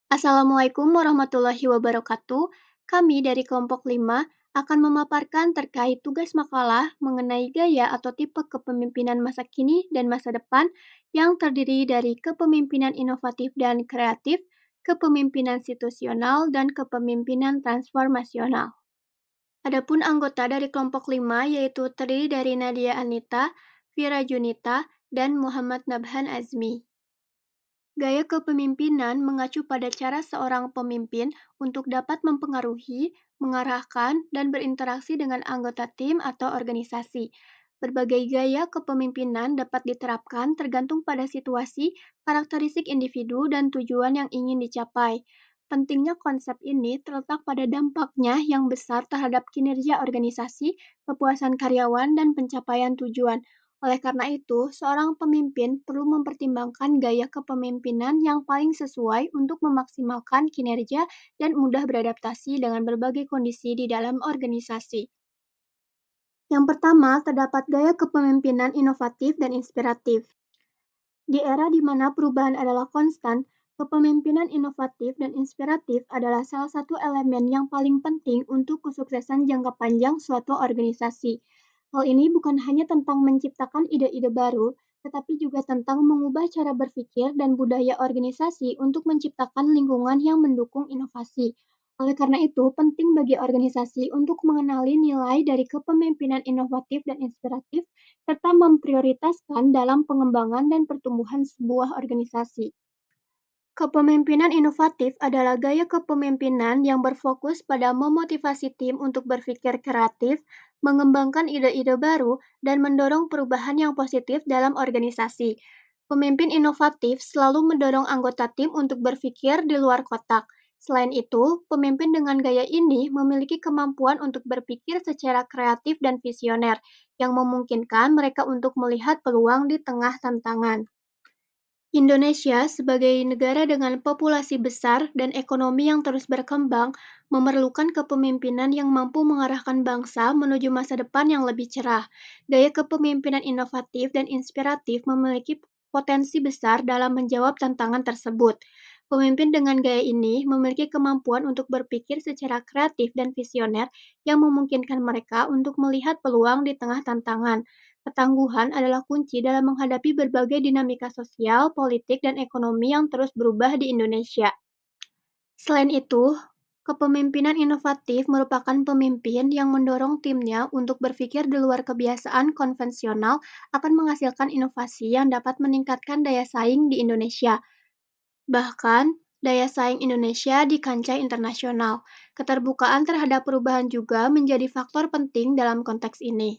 Assalamualaikum warahmatullahi wabarakatuh. Kami dari kelompok 5 akan memaparkan terkait tugas makalah mengenai gaya atau tipe kepemimpinan masa kini dan masa depan yang terdiri dari kepemimpinan inovatif dan kreatif, kepemimpinan situasional, dan kepemimpinan transformasional. Adapun anggota dari kelompok 5 yaitu terdiri dari Nadia Anita, Vira Junita, dan Muhammad Nabhan Azmi. Gaya kepemimpinan mengacu pada cara seorang pemimpin untuk dapat mempengaruhi, mengarahkan, dan berinteraksi dengan anggota tim atau organisasi. Berbagai gaya kepemimpinan dapat diterapkan tergantung pada situasi, karakteristik individu, dan tujuan yang ingin dicapai. Pentingnya konsep ini terletak pada dampaknya yang besar terhadap kinerja organisasi, kepuasan karyawan, dan pencapaian tujuan. Oleh karena itu, seorang pemimpin perlu mempertimbangkan gaya kepemimpinan yang paling sesuai untuk memaksimalkan kinerja dan mudah beradaptasi dengan berbagai kondisi di dalam organisasi. Yang pertama, terdapat gaya kepemimpinan inovatif dan inspiratif. Di era di mana perubahan adalah konstan, kepemimpinan inovatif dan inspiratif adalah salah satu elemen yang paling penting untuk kesuksesan jangka panjang suatu organisasi. Hal ini bukan hanya tentang menciptakan ide-ide baru, tetapi juga tentang mengubah cara berpikir dan budaya organisasi untuk menciptakan lingkungan yang mendukung inovasi. Oleh karena itu, penting bagi organisasi untuk mengenali nilai dari kepemimpinan inovatif dan inspiratif serta memprioritaskan dalam pengembangan dan pertumbuhan sebuah organisasi. Kepemimpinan inovatif adalah gaya kepemimpinan yang berfokus pada memotivasi tim untuk berpikir kreatif, mengembangkan ide-ide baru, dan mendorong perubahan yang positif dalam organisasi. Pemimpin inovatif selalu mendorong anggota tim untuk berpikir di luar kotak. Selain itu, pemimpin dengan gaya ini memiliki kemampuan untuk berpikir secara kreatif dan visioner, yang memungkinkan mereka untuk melihat peluang di tengah tantangan. Indonesia, sebagai negara dengan populasi besar dan ekonomi yang terus berkembang, memerlukan kepemimpinan yang mampu mengarahkan bangsa menuju masa depan yang lebih cerah. Gaya kepemimpinan inovatif dan inspiratif memiliki potensi besar dalam menjawab tantangan tersebut. Pemimpin dengan gaya ini memiliki kemampuan untuk berpikir secara kreatif dan visioner yang memungkinkan mereka untuk melihat peluang di tengah tantangan. Ketangguhan adalah kunci dalam menghadapi berbagai dinamika sosial, politik, dan ekonomi yang terus berubah di Indonesia. Selain itu, kepemimpinan inovatif merupakan pemimpin yang mendorong timnya untuk berpikir di luar kebiasaan konvensional akan menghasilkan inovasi yang dapat meningkatkan daya saing di Indonesia. Bahkan, daya saing Indonesia di kancah internasional. Keterbukaan terhadap perubahan juga menjadi faktor penting dalam konteks ini.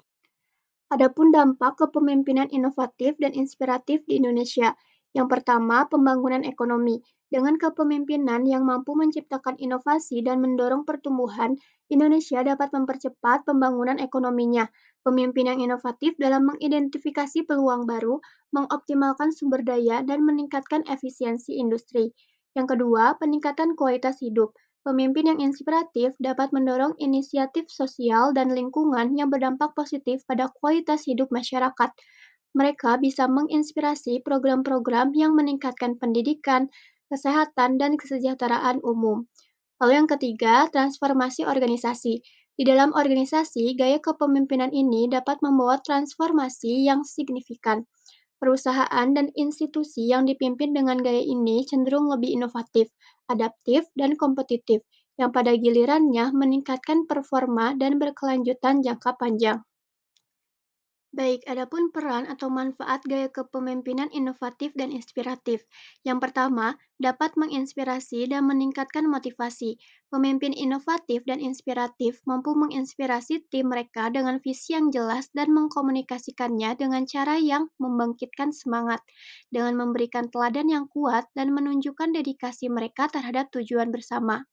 Adapun dampak kepemimpinan inovatif dan inspiratif di Indonesia. Yang pertama, pembangunan ekonomi. Dengan kepemimpinan yang mampu menciptakan inovasi dan mendorong pertumbuhan, Indonesia dapat mempercepat pembangunan ekonominya. Pemimpin yang inovatif dalam mengidentifikasi peluang baru, mengoptimalkan sumber daya, dan meningkatkan efisiensi industri. Yang kedua, peningkatan kualitas hidup. Pemimpin yang inspiratif dapat mendorong inisiatif sosial dan lingkungan yang berdampak positif pada kualitas hidup masyarakat. Mereka bisa menginspirasi program-program yang meningkatkan pendidikan, kesehatan, dan kesejahteraan umum. Lalu yang ketiga, transformasi organisasi. Di dalam organisasi, gaya kepemimpinan ini dapat membawa transformasi yang signifikan. Perusahaan dan institusi yang dipimpin dengan gaya ini cenderung lebih inovatif, adaptif, dan kompetitif, yang pada gilirannya meningkatkan performa dan berkelanjutan jangka panjang. Baik, adapun peran atau manfaat gaya kepemimpinan inovatif dan inspiratif. Yang pertama, dapat menginspirasi dan meningkatkan motivasi. Pemimpin inovatif dan inspiratif mampu menginspirasi tim mereka dengan visi yang jelas dan mengkomunikasikannya dengan cara yang membangkitkan semangat, dengan memberikan teladan yang kuat dan menunjukkan dedikasi mereka terhadap tujuan bersama.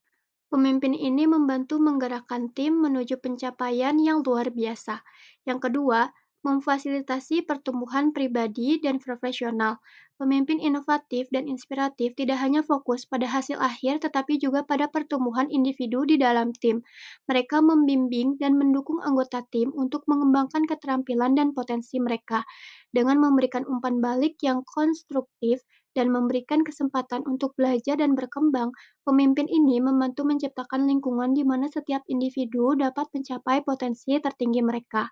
Pemimpin ini membantu menggerakkan tim menuju pencapaian yang luar biasa. Yang kedua, memfasilitasi pertumbuhan pribadi dan profesional. Pemimpin inovatif dan inspiratif tidak hanya fokus pada hasil akhir, tetapi juga pada pertumbuhan individu di dalam tim. Mereka membimbing dan mendukung anggota tim untuk mengembangkan keterampilan dan potensi mereka, dengan memberikan umpan balik yang konstruktif dan memberikan kesempatan untuk belajar dan berkembang, pemimpin ini membantu menciptakan lingkungan di mana setiap individu dapat mencapai potensi tertinggi mereka.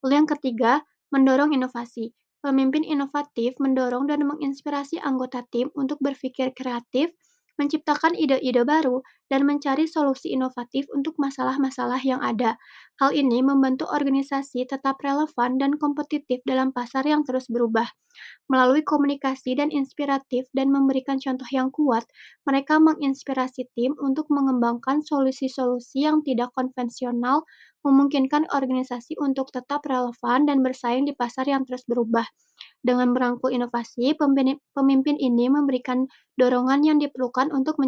Lalu yang ketiga, mendorong inovasi. Pemimpin inovatif mendorong dan menginspirasi anggota tim untuk berpikir kreatif, menciptakan ide-ide baru, dan mencari solusi inovatif untuk masalah-masalah yang ada. Hal ini membantu organisasi tetap relevan dan kompetitif dalam pasar yang terus berubah. Melalui komunikasi dan inspiratif dan memberikan contoh yang kuat, mereka menginspirasi tim untuk mengembangkan solusi-solusi yang tidak konvensional, memungkinkan organisasi untuk tetap relevan dan bersaing di pasar yang terus berubah. Dengan merangkul inovasi, pemimpin ini memberikan dorongan yang diperlukan untuk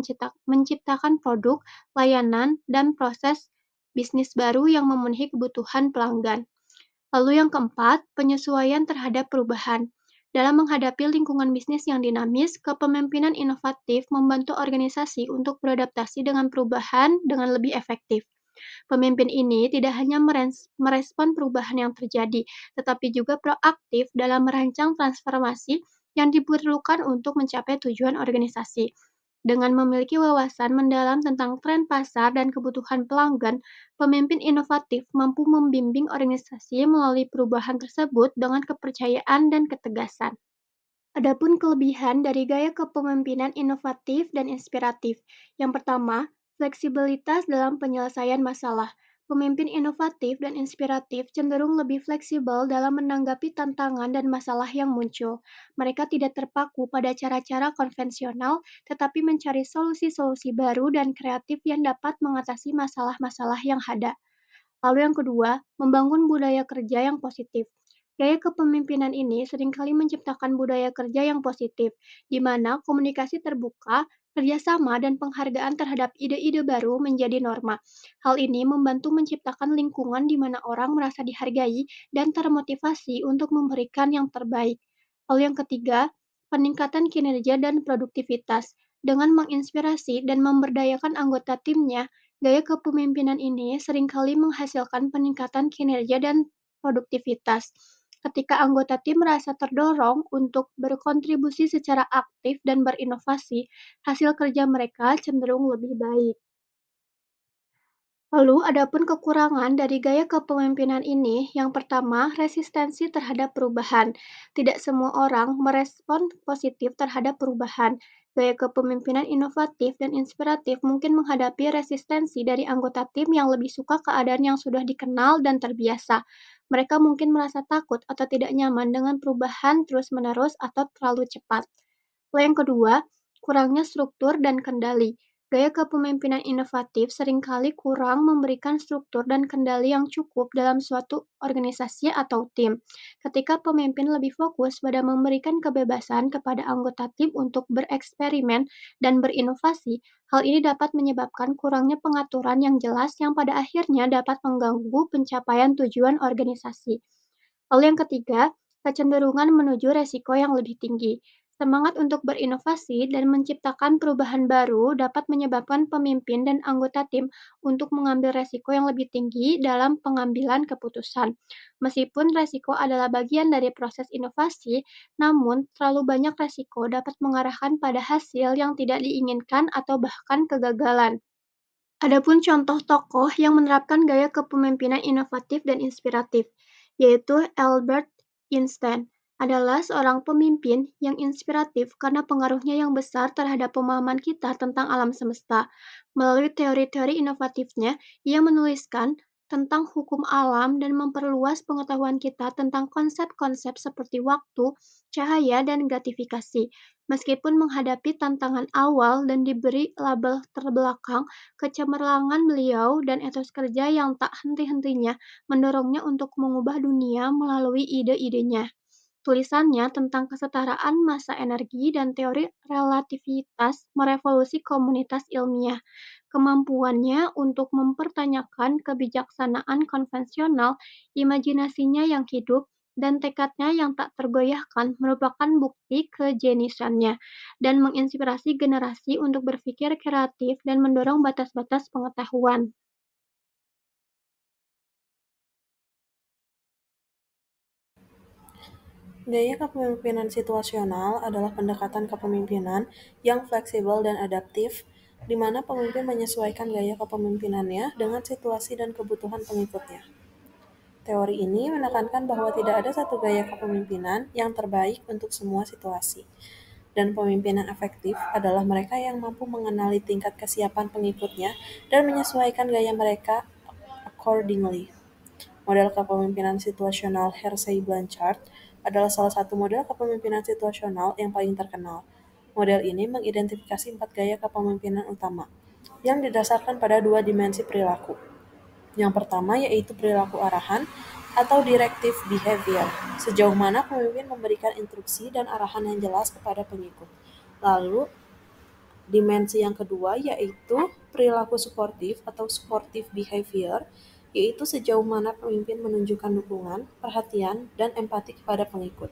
menciptakan produk, layanan, dan proses bisnis baru yang memenuhi kebutuhan pelanggan. Lalu yang keempat, penyesuaian terhadap perubahan. Dalam menghadapi lingkungan bisnis yang dinamis, kepemimpinan inovatif membantu organisasi untuk beradaptasi dengan perubahan dengan lebih efektif. Pemimpin ini tidak hanya merespon perubahan yang terjadi, tetapi juga proaktif dalam merancang transformasi yang diperlukan untuk mencapai tujuan organisasi. Dengan memiliki wawasan mendalam tentang tren pasar dan kebutuhan pelanggan, pemimpin inovatif mampu membimbing organisasi melalui perubahan tersebut dengan kepercayaan dan ketegasan. Adapun kelebihan dari gaya kepemimpinan inovatif dan inspiratif. Yang pertama, fleksibilitas dalam penyelesaian masalah. Pemimpin inovatif dan inspiratif cenderung lebih fleksibel dalam menanggapi tantangan dan masalah yang muncul. Mereka tidak terpaku pada cara-cara konvensional, tetapi mencari solusi-solusi baru dan kreatif yang dapat mengatasi masalah-masalah yang ada. Lalu yang kedua, membangun budaya kerja yang positif. Gaya kepemimpinan ini seringkali menciptakan budaya kerja yang positif, di mana komunikasi terbuka, kerjasama, dan penghargaan terhadap ide-ide baru menjadi norma. Hal ini membantu menciptakan lingkungan di mana orang merasa dihargai dan termotivasi untuk memberikan yang terbaik. Lalu yang ketiga, peningkatan kinerja dan produktivitas. Dengan menginspirasi dan memberdayakan anggota timnya, gaya kepemimpinan ini seringkali menghasilkan peningkatan kinerja dan produktivitas. Ketika anggota tim merasa terdorong untuk berkontribusi secara aktif dan berinovasi, hasil kerja mereka cenderung lebih baik. Lalu, adapun kekurangan dari gaya kepemimpinan ini, yang pertama, resistensi terhadap perubahan. Tidak semua orang merespon positif terhadap perubahan. Gaya kepemimpinan inovatif dan inspiratif mungkin menghadapi resistensi dari anggota tim yang lebih suka keadaan yang sudah dikenal dan terbiasa. Mereka mungkin merasa takut atau tidak nyaman dengan perubahan terus-menerus atau terlalu cepat. Lalu yang kedua, kurangnya struktur dan kendali. Gaya kepemimpinan inovatif seringkali kurang memberikan struktur dan kendali yang cukup dalam suatu organisasi atau tim. Ketika pemimpin lebih fokus pada memberikan kebebasan kepada anggota tim untuk bereksperimen dan berinovasi, hal ini dapat menyebabkan kurangnya pengaturan yang jelas yang pada akhirnya dapat mengganggu pencapaian tujuan organisasi. Lalu yang ketiga, kecenderungan menuju resiko yang lebih tinggi. Semangat untuk berinovasi dan menciptakan perubahan baru dapat menyebabkan pemimpin dan anggota tim untuk mengambil resiko yang lebih tinggi dalam pengambilan keputusan. Meskipun resiko adalah bagian dari proses inovasi, namun terlalu banyak resiko dapat mengarahkan pada hasil yang tidak diinginkan atau bahkan kegagalan. Adapun contoh tokoh yang menerapkan gaya kepemimpinan inovatif dan inspiratif, yaitu Albert Einstein, adalah seorang pemimpin yang inspiratif karena pengaruhnya yang besar terhadap pemahaman kita tentang alam semesta. Melalui teori-teori inovatifnya, ia menuliskan tentang hukum alam dan memperluas pengetahuan kita tentang konsep-konsep seperti waktu, cahaya, dan gratifikasi. Meskipun menghadapi tantangan awal dan diberi label terbelakang, kecemerlangan beliau dan etos kerja yang tak henti-hentinya mendorongnya untuk mengubah dunia melalui ide-idenya. Tulisannya tentang kesetaraan massa energi dan teori relativitas merevolusi komunitas ilmiah. Kemampuannya untuk mempertanyakan kebijaksanaan konvensional, imajinasinya yang hidup, dan tekadnya yang tak tergoyahkan merupakan bukti kejeniusannya dan menginspirasi generasi untuk berpikir kreatif dan mendorong batas-batas pengetahuan. Gaya kepemimpinan situasional adalah pendekatan kepemimpinan yang fleksibel dan adaptif, di mana pemimpin menyesuaikan gaya kepemimpinannya dengan situasi dan kebutuhan pengikutnya. Teori ini menekankan bahwa tidak ada satu gaya kepemimpinan yang terbaik untuk semua situasi, dan pemimpin yang efektif adalah mereka yang mampu mengenali tingkat kesiapan pengikutnya dan menyesuaikan gaya mereka accordingly. Model kepemimpinan situasional Hersey Blanchard adalah salah satu model kepemimpinan situasional yang paling terkenal. Model ini mengidentifikasi 4 gaya kepemimpinan utama, yang didasarkan pada 2 dimensi perilaku. Yang pertama yaitu perilaku arahan atau directive behavior, sejauh mana pemimpin memberikan instruksi dan arahan yang jelas kepada pengikut. Lalu, dimensi yang kedua yaitu perilaku suportif atau supportive behavior, yaitu sejauh mana pemimpin menunjukkan dukungan, perhatian, dan empati kepada pengikut.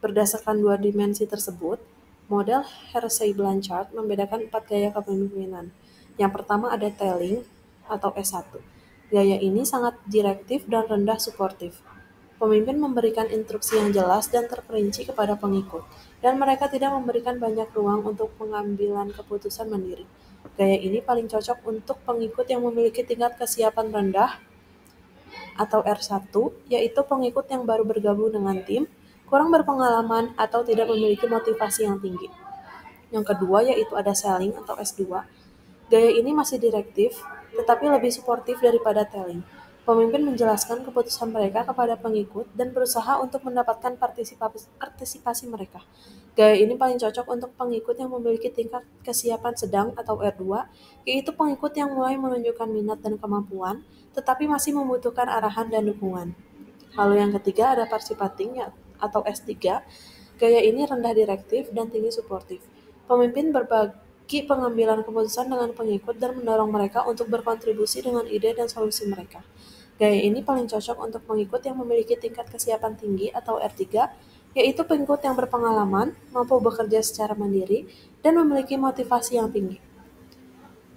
Berdasarkan dua dimensi tersebut, model Hersey-Blanchard membedakan 4 gaya kepemimpinan. Yang pertama ada telling atau S1. Gaya ini sangat direktif dan rendah suportif. Pemimpin memberikan instruksi yang jelas dan terperinci kepada pengikut, dan mereka tidak memberikan banyak ruang untuk pengambilan keputusan mandiri. Gaya ini paling cocok untuk pengikut yang memiliki tingkat kesiapan rendah atau R1, yaitu pengikut yang baru bergabung dengan tim, kurang berpengalaman, atau tidak memiliki motivasi yang tinggi. Yang kedua yaitu ada selling atau S2. Gaya ini masih direktif, tetapi lebih suportif daripada telling. Pemimpin menjelaskan keputusan mereka kepada pengikut dan berusaha untuk mendapatkan partisipasi mereka. Gaya ini paling cocok untuk pengikut yang memiliki tingkat kesiapan sedang atau R2, yaitu pengikut yang mulai menunjukkan minat dan kemampuan, tetapi masih membutuhkan arahan dan dukungan. Lalu yang ketiga ada participating atau S3. Gaya ini rendah direktif dan tinggi suportif. Pemimpin berbagi pengambilan keputusan dengan pengikut dan mendorong mereka untuk berkontribusi dengan ide dan solusi mereka. Gaya ini paling cocok untuk pengikut yang memiliki tingkat kesiapan tinggi atau R3, yaitu pengikut yang berpengalaman, mampu bekerja secara mandiri, dan memiliki motivasi yang tinggi.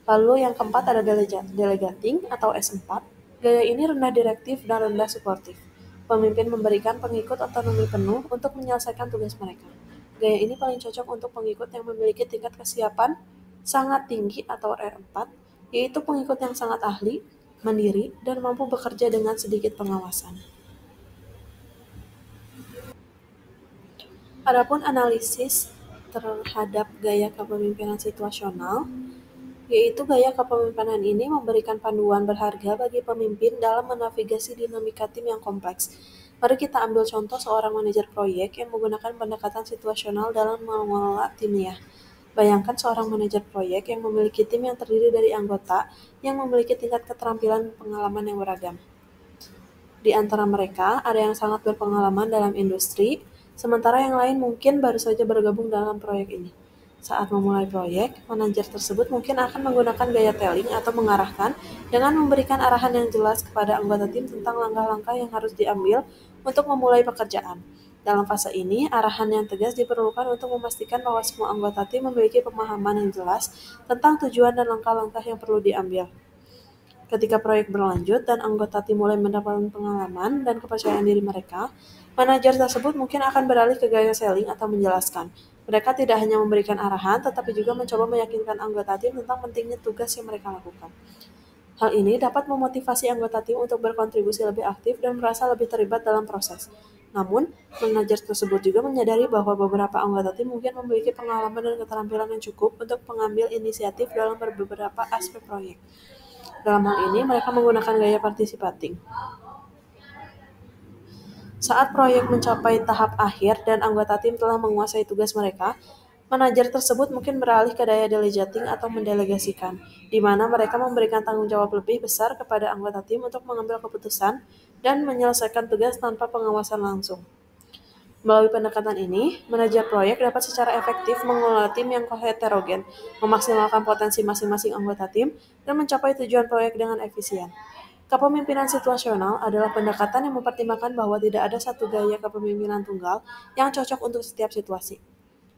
Lalu yang keempat ada delegating atau S4. Gaya ini rendah direktif dan rendah suportif. Pemimpin memberikan pengikut otonomi penuh untuk menyelesaikan tugas mereka. Gaya ini paling cocok untuk pengikut yang memiliki tingkat kesiapan sangat tinggi atau R4, yaitu pengikut yang sangat ahli, mandiri, dan mampu bekerja dengan sedikit pengawasan. Adapun analisis terhadap gaya kepemimpinan situasional, yaitu gaya kepemimpinan ini memberikan panduan berharga bagi pemimpin dalam menavigasi dinamika tim yang kompleks. Mari kita ambil contoh seorang manajer proyek yang menggunakan pendekatan situasional dalam mengelola timnya. Bayangkan seorang manajer proyek yang memiliki tim yang terdiri dari anggota yang memiliki tingkat keterampilan dan pengalaman yang beragam. Di antara mereka, ada yang sangat berpengalaman dalam industri, sementara yang lain mungkin baru saja bergabung dalam proyek ini. Saat memulai proyek, manajer tersebut mungkin akan menggunakan gaya telling atau mengarahkan dengan memberikan arahan yang jelas kepada anggota tim tentang langkah-langkah yang harus diambil untuk memulai pekerjaan. Dalam fase ini, arahan yang tegas diperlukan untuk memastikan bahwa semua anggota tim memiliki pemahaman yang jelas tentang tujuan dan langkah-langkah yang perlu diambil. Ketika proyek berlanjut dan anggota tim mulai mendapatkan pengalaman dan kepercayaan diri mereka, manajer tersebut mungkin akan beralih ke gaya selling atau menjelaskan. Mereka tidak hanya memberikan arahan, tetapi juga mencoba meyakinkan anggota tim tentang pentingnya tugas yang mereka lakukan. Hal ini dapat memotivasi anggota tim untuk berkontribusi lebih aktif dan merasa lebih terlibat dalam proses. Namun, manajer tersebut juga menyadari bahwa beberapa anggota tim mungkin memiliki pengalaman dan keterampilan yang cukup untuk mengambil inisiatif dalam beberapa aspek proyek. Dalam hal ini, mereka menggunakan gaya participating. Saat proyek mencapai tahap akhir dan anggota tim telah menguasai tugas mereka, manajer tersebut mungkin beralih ke daya delegating atau mendelegasikan, di mana mereka memberikan tanggung jawab lebih besar kepada anggota tim untuk mengambil keputusan dan menyelesaikan tugas tanpa pengawasan langsung. Melalui pendekatan ini, manajer proyek dapat secara efektif mengelola tim yang heterogen, memaksimalkan potensi masing-masing anggota tim, dan mencapai tujuan proyek dengan efisien. Kepemimpinan situasional adalah pendekatan yang mempertimbangkan bahwa tidak ada satu gaya kepemimpinan tunggal yang cocok untuk setiap situasi.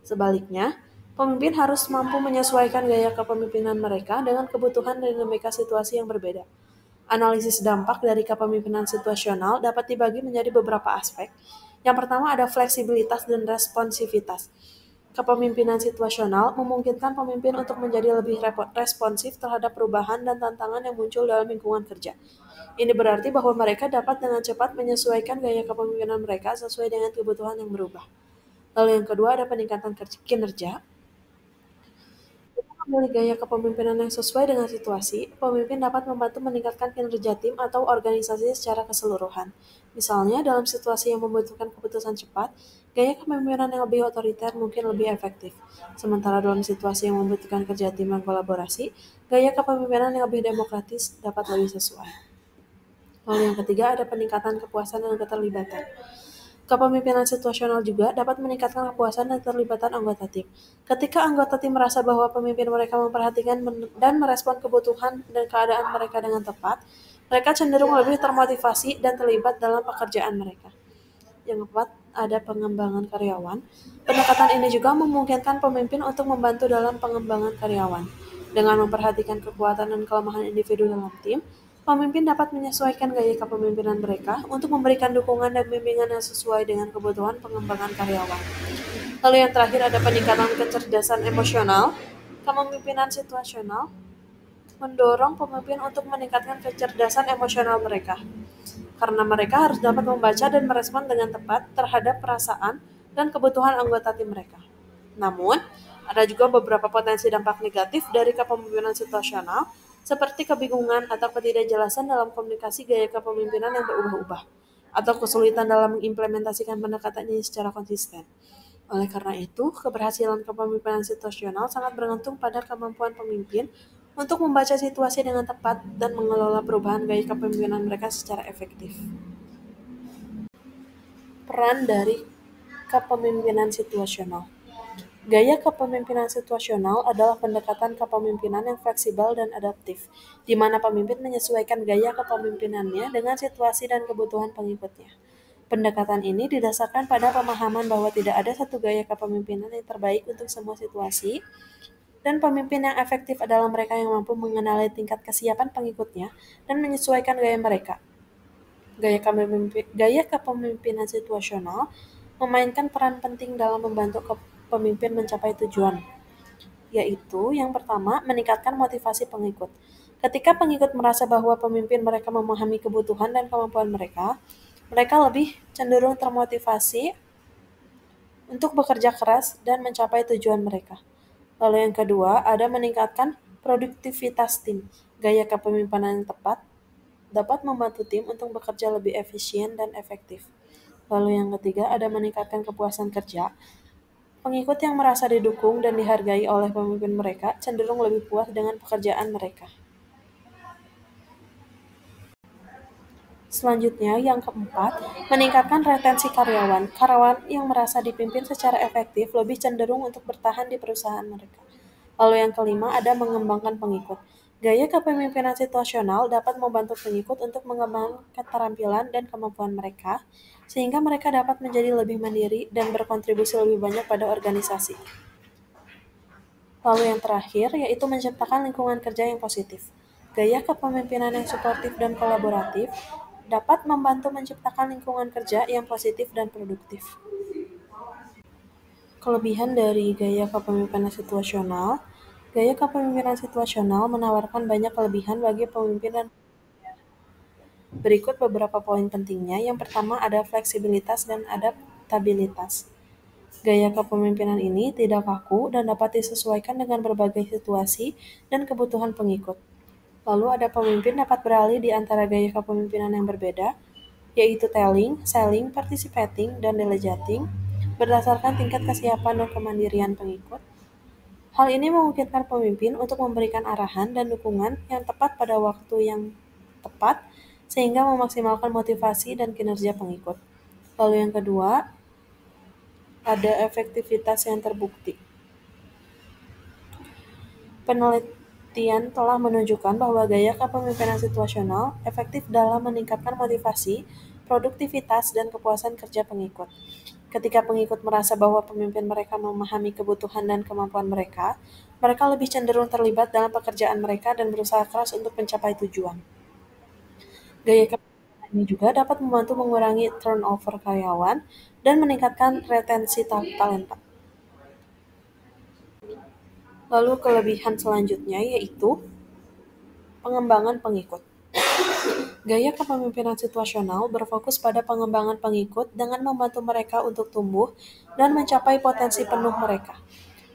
Sebaliknya, pemimpin harus mampu menyesuaikan gaya kepemimpinan mereka dengan kebutuhan dan dinamika situasi yang berbeda. Analisis dampak dari kepemimpinan situasional dapat dibagi menjadi beberapa aspek, Yang pertama ada fleksibilitas dan responsivitas. Kepemimpinan situasional memungkinkan pemimpin untuk menjadi lebih responsif terhadap perubahan dan tantangan yang muncul dalam lingkungan kerja. Ini berarti bahwa mereka dapat dengan cepat menyesuaikan gaya kepemimpinan mereka sesuai dengan kebutuhan yang berubah. Lalu yang kedua ada peningkatan kinerja. Untuk memilih gaya kepemimpinan yang sesuai dengan situasi, pemimpin dapat membantu meningkatkan kinerja tim atau organisasi secara keseluruhan. Misalnya, dalam situasi yang membutuhkan keputusan cepat, gaya kepemimpinan yang lebih otoriter mungkin lebih efektif. Sementara dalam situasi yang membutuhkan kerja tim dan kolaborasi, gaya kepemimpinan yang lebih demokratis dapat lebih sesuai. Lalu yang ketiga ada peningkatan kepuasan dan keterlibatan. Kepemimpinan situasional juga dapat meningkatkan kepuasan dan keterlibatan anggota tim. Ketika anggota tim merasa bahwa pemimpin mereka memperhatikan dan merespon kebutuhan dan keadaan mereka dengan tepat, mereka cenderung lebih termotivasi dan terlibat dalam pekerjaan mereka. Yang keempat, ada pengembangan karyawan. Pendekatan ini juga memungkinkan pemimpin untuk membantu dalam pengembangan karyawan. Dengan memperhatikan kekuatan dan kelemahan individu dalam tim, pemimpin dapat menyesuaikan gaya kepemimpinan mereka untuk memberikan dukungan dan bimbingan yang sesuai dengan kebutuhan pengembangan karyawan. Lalu yang terakhir ada peningkatan kecerdasan emosional. Kepemimpinan situasional mendorong pemimpin untuk meningkatkan kecerdasan emosional mereka, karena mereka harus dapat membaca dan merespon dengan tepat terhadap perasaan dan kebutuhan anggota tim mereka. Namun, ada juga beberapa potensi dampak negatif dari kepemimpinan situasional, seperti kebingungan atau ketidakjelasan dalam komunikasi gaya kepemimpinan yang berubah-ubah, atau kesulitan dalam mengimplementasikan pendekatan ini secara konsisten. Oleh karena itu, keberhasilan kepemimpinan situasional sangat bergantung pada kemampuan pemimpin untuk membaca situasi dengan tepat dan mengelola perubahan gaya kepemimpinan mereka secara efektif. Peran dari kepemimpinan situasional. Gaya kepemimpinan situasional adalah pendekatan kepemimpinan yang fleksibel dan adaptif, di mana pemimpin menyesuaikan gaya kepemimpinannya dengan situasi dan kebutuhan pengikutnya. Pendekatan ini didasarkan pada pemahaman bahwa tidak ada satu gaya kepemimpinan yang terbaik untuk semua situasi, dan pemimpin yang efektif adalah mereka yang mampu mengenali tingkat kesiapan pengikutnya dan menyesuaikan gaya mereka. Gaya kepemimpinan situasional memainkan peran penting dalam membantu pemimpin mencapai tujuan, yaitu yang pertama, meningkatkan motivasi pengikut. Ketika pengikut merasa bahwa pemimpin mereka memahami kebutuhan dan kemampuan mereka, mereka lebih cenderung termotivasi untuk bekerja keras dan mencapai tujuan mereka. Lalu yang kedua, ada meningkatkan produktivitas tim. Gaya kepemimpinan yang tepat dapat membantu tim untuk bekerja lebih efisien dan efektif. Lalu yang ketiga, ada meningkatkan kepuasan kerja. Pengikut yang merasa didukung dan dihargai oleh pemimpin mereka cenderung lebih puas dengan pekerjaan mereka. Selanjutnya, yang keempat, meningkatkan retensi karyawan. Karyawan yang merasa dipimpin secara efektif lebih cenderung untuk bertahan di perusahaan mereka. Lalu yang kelima, ada mengembangkan pengikut. Gaya kepemimpinan situasional dapat membantu pengikut untuk mengembangkan keterampilan dan kemampuan mereka, sehingga mereka dapat menjadi lebih mandiri dan berkontribusi lebih banyak pada organisasi. Lalu yang terakhir, yaitu menciptakan lingkungan kerja yang positif. Gaya kepemimpinan yang suportif dan kolaboratif dapat membantu menciptakan lingkungan kerja yang positif dan produktif. Kelebihan dari gaya kepemimpinan situasional. Gaya kepemimpinan situasional menawarkan banyak kelebihan bagi pemimpin dan berikut beberapa poin pentingnya. Yang pertama ada fleksibilitas dan adaptabilitas. Gaya kepemimpinan ini tidak kaku dan dapat disesuaikan dengan berbagai situasi dan kebutuhan pengikut. Lalu ada pemimpin dapat beralih di antara gaya kepemimpinan yang berbeda, yaitu telling, selling, participating, dan delegating, berdasarkan tingkat kesiapan dan kemandirian pengikut. Hal ini memungkinkan pemimpin untuk memberikan arahan dan dukungan yang tepat pada waktu yang tepat, sehingga memaksimalkan motivasi dan kinerja pengikut. Lalu yang kedua, ada efektivitas yang terbukti. Penelitian telah menunjukkan bahwa gaya kepemimpinan situasional efektif dalam meningkatkan motivasi, produktivitas, dan kepuasan kerja pengikut. Ketika pengikut merasa bahwa pemimpin mereka memahami kebutuhan dan kemampuan mereka, mereka lebih cenderung terlibat dalam pekerjaan mereka dan berusaha keras untuk mencapai tujuan. Gaya Ini juga dapat membantu mengurangi turnover karyawan dan meningkatkan retensi talenta. Lalu kelebihan selanjutnya yaitu pengembangan pengikut. Gaya kepemimpinan situasional berfokus pada pengembangan pengikut dengan membantu mereka untuk tumbuh dan mencapai potensi penuh mereka.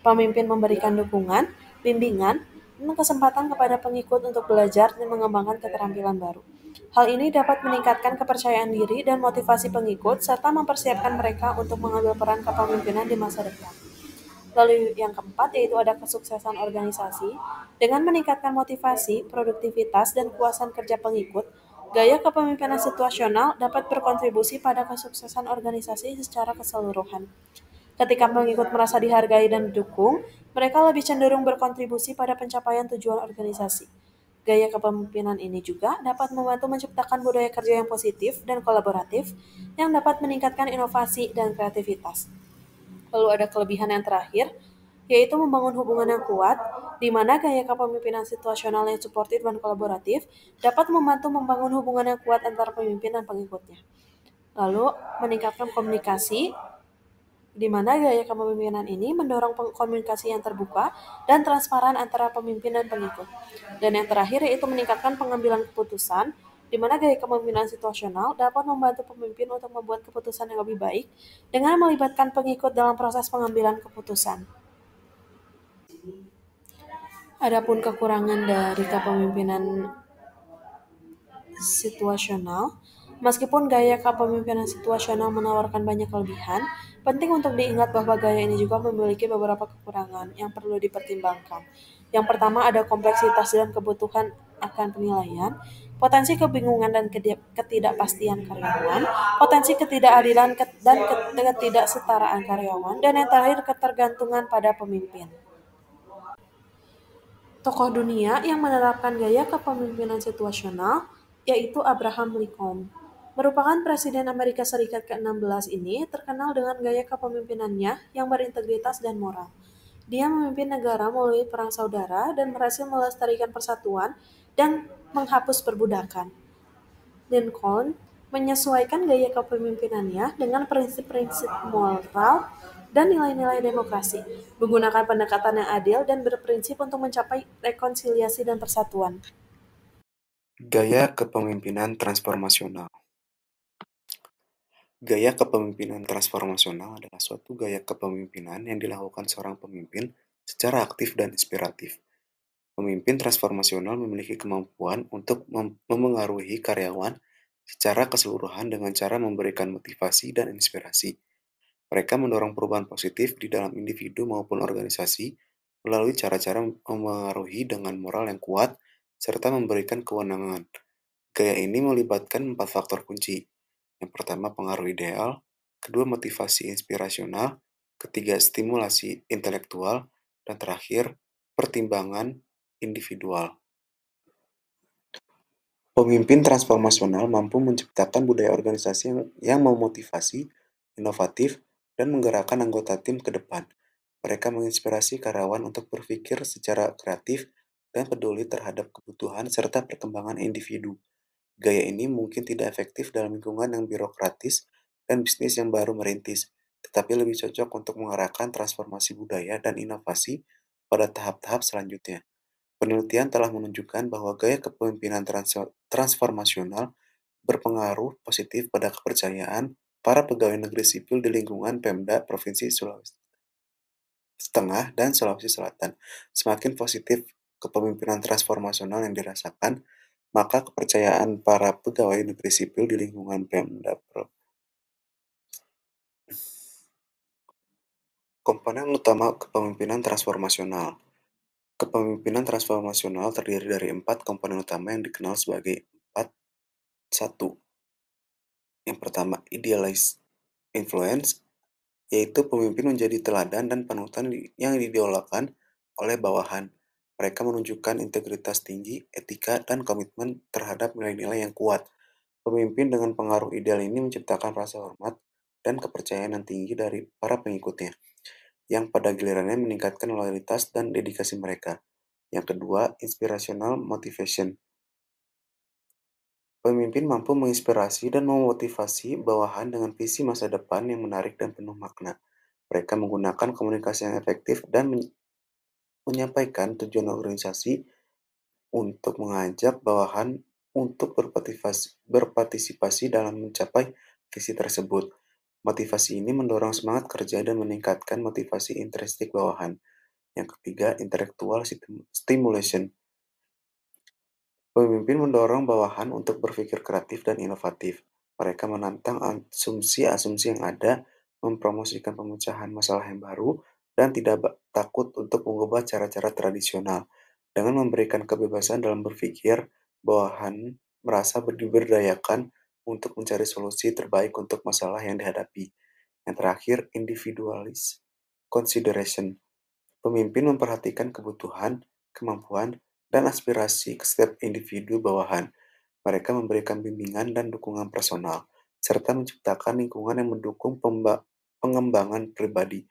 Pemimpin memberikan dukungan, bimbingan, dan kesempatan kepada pengikut untuk belajar dan mengembangkan keterampilan baru. Hal ini dapat meningkatkan kepercayaan diri dan motivasi pengikut serta mempersiapkan mereka untuk mengambil peran kepemimpinan di masa depan. Lalu yang keempat yaitu ada kesuksesan organisasi. Dengan meningkatkan motivasi, produktivitas, dan kepuasan kerja pengikut, gaya kepemimpinan situasional dapat berkontribusi pada kesuksesan organisasi secara keseluruhan. Ketika pengikut merasa dihargai dan didukung, mereka lebih cenderung berkontribusi pada pencapaian tujuan organisasi. Gaya kepemimpinan ini juga dapat membantu menciptakan budaya kerja yang positif dan kolaboratif yang dapat meningkatkan inovasi dan kreativitas. Lalu ada kelebihan yang terakhir, yaitu membangun hubungan yang kuat, di mana gaya kepemimpinan situasional yang suportif dan kolaboratif dapat membantu membangun hubungan yang kuat antara pemimpin dan pengikutnya. Lalu, meningkatkan komunikasi, di mana gaya kepemimpinan ini mendorong komunikasi yang terbuka dan transparan antara pemimpin dan pengikut. Dan yang terakhir yaitu meningkatkan pengambilan keputusan, di mana gaya kepemimpinan situasional dapat membantu pemimpin untuk membuat keputusan yang lebih baik dengan melibatkan pengikut dalam proses pengambilan keputusan. Adapun kekurangan dari kepemimpinan situasional, meskipun gaya kepemimpinan situasional menawarkan banyak kelebihan, penting untuk diingat bahwa gaya ini juga memiliki beberapa kekurangan yang perlu dipertimbangkan. Yang pertama ada kompleksitas dan kebutuhan akan penilaian, potensi kebingungan dan ketidakpastian karyawan, potensi ketidakadilan dan ketidaksetaraan karyawan, dan yang terakhir ketergantungan pada pemimpin. Tokoh dunia yang menerapkan gaya kepemimpinan situasional yaitu Abraham Lincoln. Merupakan Presiden Amerika Serikat ke-16 ini terkenal dengan gaya kepemimpinannya yang berintegritas dan moral. Dia memimpin negara melalui perang saudara dan berhasil melestarikan persatuan dan menghapus perbudakan. Lincoln menyesuaikan gaya kepemimpinannya dengan prinsip-prinsip moral dan nilai-nilai demokrasi, menggunakan pendekatan yang adil dan berprinsip untuk mencapai rekonsiliasi dan persatuan. Gaya kepemimpinan transformasional. Gaya kepemimpinan transformasional adalah suatu gaya kepemimpinan yang dilakukan seorang pemimpin secara aktif dan inspiratif. Pemimpin transformasional memiliki kemampuan untuk memengaruhi karyawan secara keseluruhan dengan cara memberikan motivasi dan inspirasi. Mereka mendorong perubahan positif di dalam individu maupun organisasi melalui cara-cara memengaruhi dengan moral yang kuat serta memberikan kewenangan. Gaya ini melibatkan 4 faktor kunci. Yang pertama, pengaruh ideal, kedua, motivasi inspirasional, ketiga, stimulasi intelektual, dan terakhir, pertimbangan individual. Pemimpin transformasional mampu menciptakan budaya organisasi yang memotivasi, inovatif, dan menggerakkan anggota tim ke depan. Mereka menginspirasi karyawan untuk berpikir secara kreatif dan peduli terhadap kebutuhan serta perkembangan individu. Gaya ini mungkin tidak efektif dalam lingkungan yang birokratis dan bisnis yang baru merintis, tetapi lebih cocok untuk mengarahkan transformasi budaya dan inovasi pada tahap-tahap selanjutnya. Penelitian telah menunjukkan bahwa gaya kepemimpinan transformasional berpengaruh positif pada kepercayaan para pegawai negeri sipil di lingkungan Pemda Provinsi Sulawesi Tengah dan Sulawesi Selatan. Semakin positif kepemimpinan transformasional yang dirasakan, maka kepercayaan para pegawai negeri sipil di lingkungan Pemda Komponen utama kepemimpinan transformasional. Kepemimpinan transformasional terdiri dari 4 komponen utama yang dikenal sebagai 4-1. Yang pertama, idealized influence, yaitu pemimpin menjadi teladan dan panutan yang diidolakan oleh bawahan. Mereka menunjukkan integritas tinggi, etika, dan komitmen terhadap nilai-nilai yang kuat. Pemimpin dengan pengaruh ideal ini menciptakan rasa hormat dan kepercayaan yang tinggi dari para pengikutnya, yang pada gilirannya meningkatkan loyalitas dan dedikasi mereka. Yang kedua, inspirational motivation. Pemimpin mampu menginspirasi dan memotivasi bawahan dengan visi masa depan yang menarik dan penuh makna. Mereka menggunakan komunikasi yang efektif dan menyampaikan tujuan organisasi untuk mengajak bawahan untuk berpartisipasi dalam mencapai visi tersebut. Motivasi ini mendorong semangat kerja dan meningkatkan motivasi intrinsik bawahan. Yang ketiga, intellectual stimulation. Pemimpin mendorong bawahan untuk berpikir kreatif dan inovatif. Mereka menantang asumsi-asumsi yang ada, mempromosikan pemecahan masalah yang baru, dan tidak takut untuk mengubah cara-cara tradisional. Dengan memberikan kebebasan dalam berpikir, bawahan merasa diberdayakan untuk mencari solusi terbaik untuk masalah yang dihadapi. Yang terakhir, individualis consideration. Pemimpin memperhatikan kebutuhan, kemampuan, dan aspirasi setiap individu bawahan. Mereka memberikan bimbingan dan dukungan personal, serta menciptakan lingkungan yang mendukung pengembangan pribadi.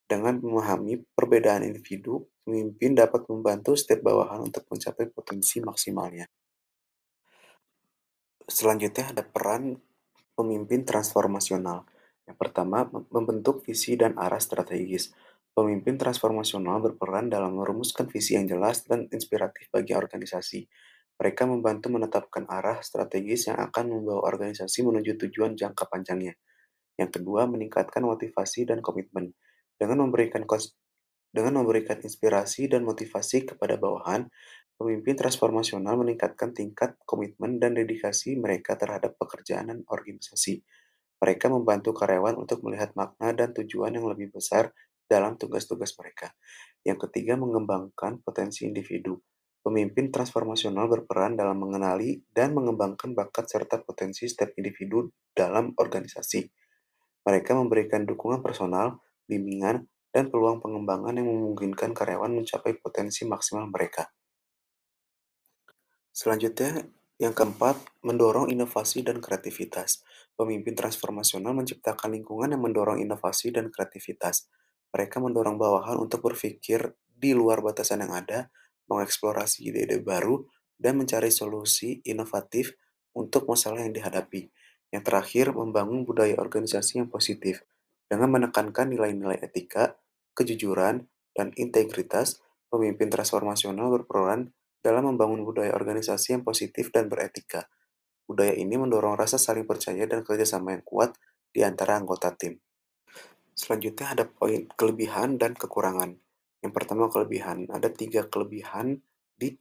Dengan memahami perbedaan individu, pemimpin dapat membantu setiap bawahan untuk mencapai potensi maksimalnya. Selanjutnya ada peran pemimpin transformasional. Yang pertama, membentuk visi dan arah strategis. Pemimpin transformasional berperan dalam merumuskan visi yang jelas dan inspiratif bagi organisasi. Mereka membantu menetapkan arah strategis yang akan membawa organisasi menuju tujuan jangka panjangnya. Yang kedua, meningkatkan motivasi dan komitmen. Dengan memberikan inspirasi dan motivasi kepada bawahan, pemimpin transformasional meningkatkan tingkat komitmen dan dedikasi mereka terhadap pekerjaan dan organisasi. Mereka membantu karyawan untuk melihat makna dan tujuan yang lebih besar dalam tugas-tugas mereka. Yang ketiga, mengembangkan potensi individu. Pemimpin transformasional berperan dalam mengenali dan mengembangkan bakat serta potensi setiap individu dalam organisasi. Mereka memberikan dukungan personal, bimbingan, dan peluang pengembangan yang memungkinkan karyawan mencapai potensi maksimal mereka. Selanjutnya, yang keempat, mendorong inovasi dan kreativitas. Pemimpin transformasional menciptakan lingkungan yang mendorong inovasi dan kreativitas. Mereka mendorong bawahan untuk berpikir di luar batasan yang ada, mengeksplorasi ide-ide baru, dan mencari solusi inovatif untuk masalah yang dihadapi. Yang terakhir, membangun budaya organisasi yang positif. Dengan menekankan nilai-nilai etika, kejujuran, dan integritas, pemimpin transformasional berperan dalam membangun budaya organisasi yang positif dan beretika. Budaya ini mendorong rasa saling percaya dan kerjasama yang kuat di antara anggota tim. Selanjutnya ada poin kelebihan dan kekurangan. Yang pertama kelebihan, ada 3 kelebihan di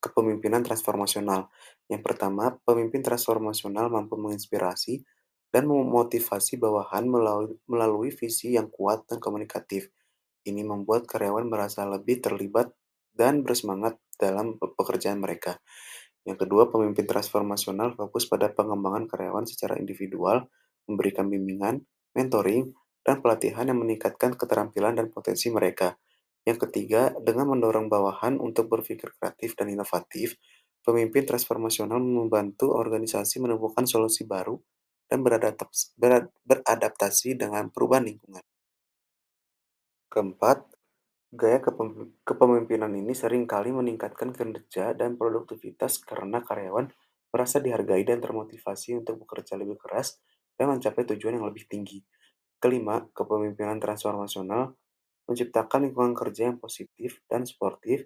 kepemimpinan transformasional. Yang pertama, pemimpin transformasional mampu menginspirasi dan memotivasi bawahan melalui visi yang kuat dan komunikatif. Ini membuat karyawan merasa lebih terlibat dan bersemangat dalam pekerjaan mereka. Yang kedua, pemimpin transformasional fokus pada pengembangan karyawan secara individual, memberikan bimbingan, mentoring, dan pelatihan yang meningkatkan keterampilan dan potensi mereka. Yang ketiga, dengan mendorong bawahan untuk berpikir kreatif dan inovatif, pemimpin transformasional membantu organisasi menemukan solusi baru dan beradaptasi dengan perubahan lingkungan. Keempat, gaya kepemimpinan ini seringkali meningkatkan kinerja dan produktivitas karena karyawan merasa dihargai dan termotivasi untuk bekerja lebih keras dan mencapai tujuan yang lebih tinggi. Kelima, kepemimpinan transformasional menciptakan lingkungan kerja yang positif dan sportif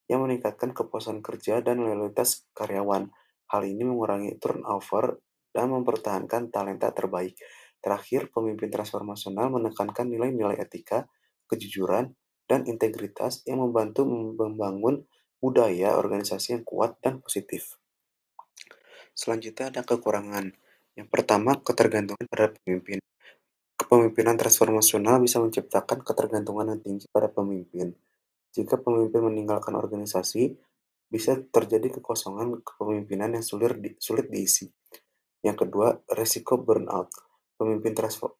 yang meningkatkan kepuasan kerja dan loyalitas karyawan. Hal ini mengurangi turnover dan mempertahankan talenta terbaik. Terakhir, pemimpin transformasional menekankan nilai-nilai etika, kejujuran, dan integritas yang membantu membangun budaya organisasi yang kuat dan positif. Selanjutnya ada kekurangan. Yang pertama, ketergantungan pada pemimpin. Kepemimpinan transformasional bisa menciptakan ketergantungan yang tinggi pada pemimpin. Jika pemimpin meninggalkan organisasi, bisa terjadi kekosongan kepemimpinan yang sulit diisi. Yang kedua, resiko burnout. Pemimpin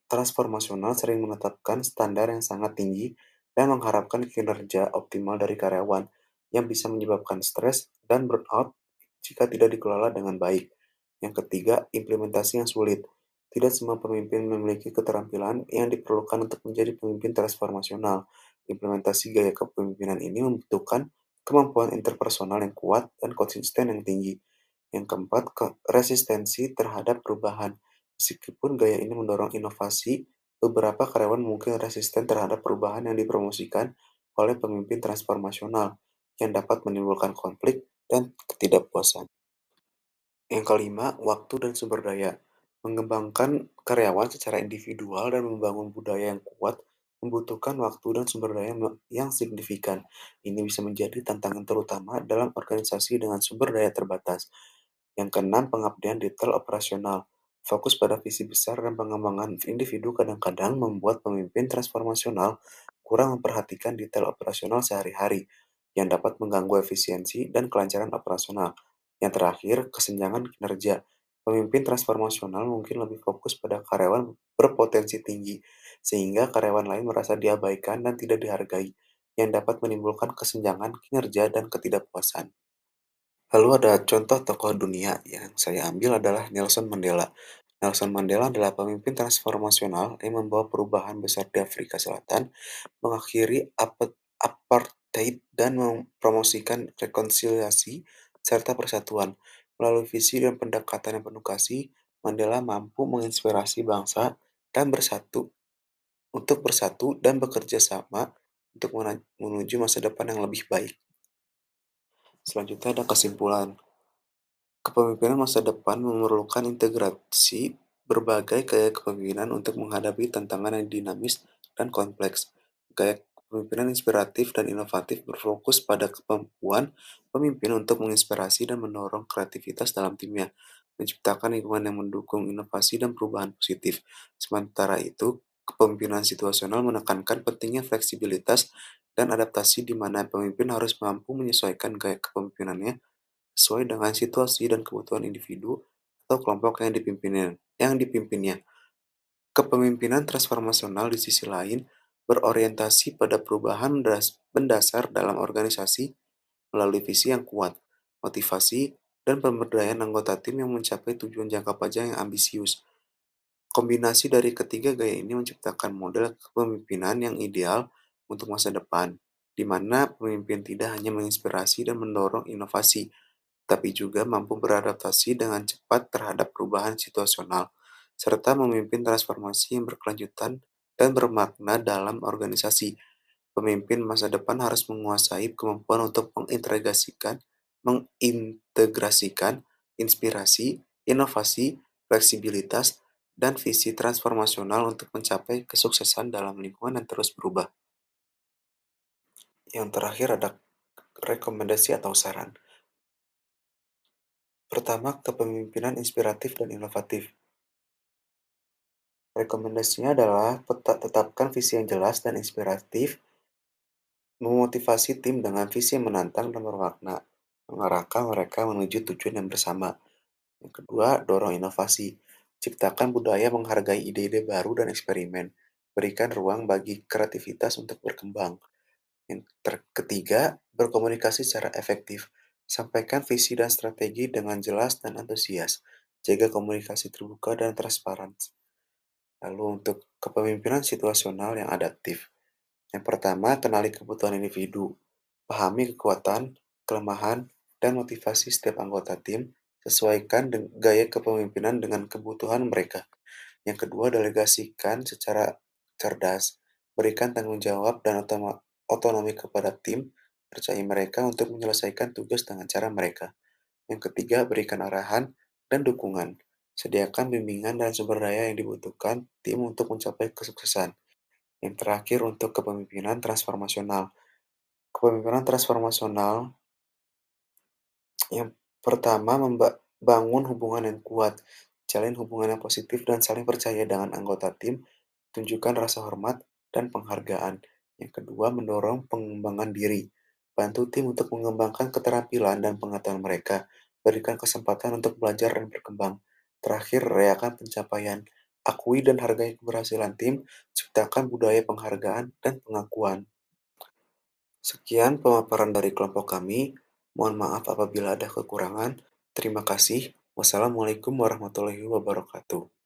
transformasional sering menetapkan standar yang sangat tinggi dan mengharapkan kinerja optimal dari karyawan, yang bisa menyebabkan stres dan burnout jika tidak dikelola dengan baik. Yang ketiga, implementasi yang sulit. Tidak semua pemimpin memiliki keterampilan yang diperlukan untuk menjadi pemimpin transformasional. Implementasi gaya kepemimpinan ini membutuhkan kemampuan interpersonal yang kuat dan konsisten yang tinggi. Yang keempat, resistensi terhadap perubahan. Meskipun gaya ini mendorong inovasi, beberapa karyawan mungkin resisten terhadap perubahan yang dipromosikan oleh pemimpin transformasional yang dapat menimbulkan konflik dan ketidakpuasan. Yang kelima, waktu dan sumber daya. Mengembangkan karyawan secara individual dan membangun budaya yang kuat membutuhkan waktu dan sumber daya yang signifikan. Ini bisa menjadi tantangan terutama dalam organisasi dengan sumber daya terbatas. Yang keenam, pengabdian detail operasional. Fokus pada visi besar dan pengembangan individu kadang-kadang membuat pemimpin transformasional kurang memperhatikan detail operasional sehari-hari yang dapat mengganggu efisiensi dan kelancaran operasional. Yang terakhir, kesenjangan kinerja. Pemimpin transformasional mungkin lebih fokus pada karyawan berpotensi tinggi, sehingga karyawan lain merasa diabaikan dan tidak dihargai, yang dapat menimbulkan kesenjangan kinerja dan ketidakpuasan. Lalu ada contoh tokoh dunia yang saya ambil adalah Nelson Mandela. Nelson Mandela adalah pemimpin transformasional yang membawa perubahan besar di Afrika Selatan, mengakhiri apartheid dan mempromosikan rekonsiliasi serta persatuan. Melalui visi dan pendekatan yang penuh kasih, Mandela mampu menginspirasi bangsa dan bersatu dan bekerja sama untuk menuju masa depan yang lebih baik. Selanjutnya ada kesimpulan. Kepemimpinan masa depan memerlukan integrasi berbagai gaya kepemimpinan untuk menghadapi tantangan yang dinamis dan kompleks. Gaya kepemimpinan inspiratif dan inovatif berfokus pada kemampuan pemimpin untuk menginspirasi dan mendorong kreativitas dalam timnya, menciptakan lingkungan yang mendukung inovasi dan perubahan positif. Sementara itu, kepemimpinan situasional menekankan pentingnya fleksibilitas dan adaptasi di mana pemimpin harus mampu menyesuaikan gaya kepemimpinannya sesuai dengan situasi dan kebutuhan individu atau kelompok yang dipimpinnya. Kepemimpinan transformasional di sisi lain berorientasi pada perubahan mendasar dalam organisasi melalui visi yang kuat, motivasi, dan pemberdayaan anggota tim yang mencapai tujuan jangka panjang yang ambisius. Kombinasi dari ketiga gaya ini menciptakan model kepemimpinan yang ideal untuk masa depan, di mana pemimpin tidak hanya menginspirasi dan mendorong inovasi, tapi juga mampu beradaptasi dengan cepat terhadap perubahan situasional, serta memimpin transformasi yang berkelanjutan dan bermakna dalam organisasi. Pemimpin masa depan harus menguasai kemampuan untuk mengintegrasikan inspirasi, inovasi, fleksibilitas, dan visi transformasional untuk mencapai kesuksesan dalam lingkungan yang terus berubah. Yang terakhir ada rekomendasi atau saran. Pertama, kepemimpinan inspiratif dan inovatif. Rekomendasinya adalah tetapkan visi yang jelas dan inspiratif, memotivasi tim dengan visi yang menantang dan bermakna, mengarahkan mereka menuju tujuan yang bersama. Yang kedua, dorong inovasi. Ciptakan budaya menghargai ide-ide baru dan eksperimen. Berikan ruang bagi kreativitas untuk berkembang. Yang ketiga, berkomunikasi secara efektif. Sampaikan visi dan strategi dengan jelas dan antusias. Jaga komunikasi terbuka dan transparan. Lalu untuk kepemimpinan situasional yang adaptif. Yang pertama, kenali kebutuhan individu. Pahami kekuatan, kelemahan, dan motivasi setiap anggota tim. Sesuaikan gaya kepemimpinan dengan kebutuhan mereka. Yang kedua, delegasikan secara cerdas. Berikan tanggung jawab dan otonomi kepada tim. Percaya mereka untuk menyelesaikan tugas dengan cara mereka. Yang ketiga, berikan arahan dan dukungan. Sediakan bimbingan dan sumber daya yang dibutuhkan tim untuk mencapai kesuksesan. Yang terakhir, untuk kepemimpinan transformasional. Kepemimpinan transformasional yang pertama, membangun hubungan yang kuat. Jalin hubungan yang positif dan saling percaya dengan anggota tim. Tunjukkan rasa hormat dan penghargaan. Yang kedua, mendorong pengembangan diri. Bantu tim untuk mengembangkan keterampilan dan pengetahuan mereka. Berikan kesempatan untuk belajar dan berkembang. Terakhir, rayakan pencapaian. Akui dan hargai keberhasilan tim. Ciptakan budaya penghargaan dan pengakuan. Sekian pemaparan dari kelompok kami. Mohon maaf apabila ada kekurangan. Terima kasih. Wassalamualaikum warahmatullahi wabarakatuh.